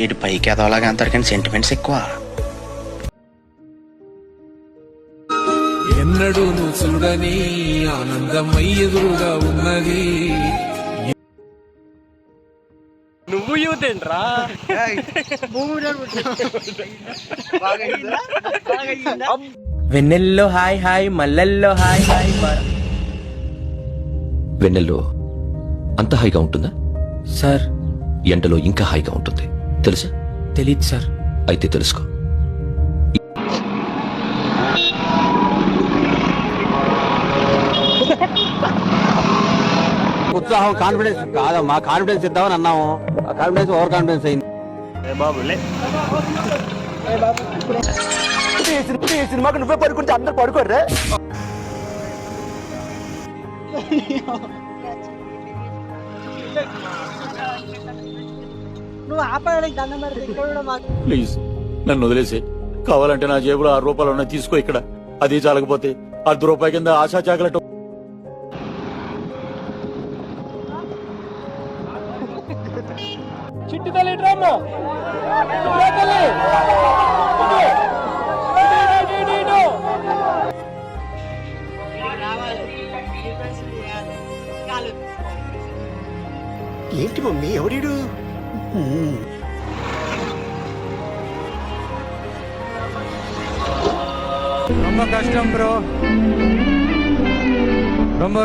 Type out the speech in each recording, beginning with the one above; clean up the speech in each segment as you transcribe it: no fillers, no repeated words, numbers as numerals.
ఇటు పైకి ఎదవలాగా అంటారు కానీ సెంటిమెంట్స్ ఎక్కువ. ఎన్నడూ నువ్వు చూడని ఆనందమై ఎదురుగా ఉన్నది. నువ్వు యూత్ ఏంట్రా? వెన్నెల్లో హాయ్ హాయ్ మల్లెల్లో హాయ్ హాయ్. వెన్నెల్లో అంత హాయిగా ఉంటుందా? సార్ ఎండలో ఇంకా హాయిగా ఉంటుంది తెలుసా? తెలీదు సార్. అయితే తెలుసుకో. ఉత్సాహం కాన్ఫిడెన్స్ కాదమ్మా, కాన్ఫిడెన్స్ ఇద్దామని అన్నాము, ఆ కాన్ఫిడెన్స్ ఓవర్ కాన్ఫిడెన్స్ అయింది. ఈ సినిమాకి నువ్వే పడుకుంటే అందరు పడుకోర్రే. నువ్వు ఆపడానికి దండం పెడితే ఇక్కడ కూడా మాకు ప్లీజ్ నన్ను వదిలేసే. కావాలంటే నా జేబులో 6 రూపాయలు ఉన్నాయి, తీసుకో. ఇక్కడ అది చాలకపోతే ₹10 కింద ఆశా చాకలెట్. చిట్టి తల్లి డ్రామా ఏంటి మమ్మీ ఎవడీడు? ரொம்ப కష్టం బ్రో,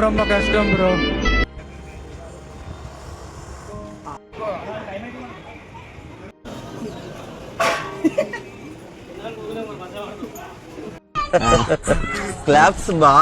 ரொம்ப కష్టం బ్రో. క్లాప్స్ బా.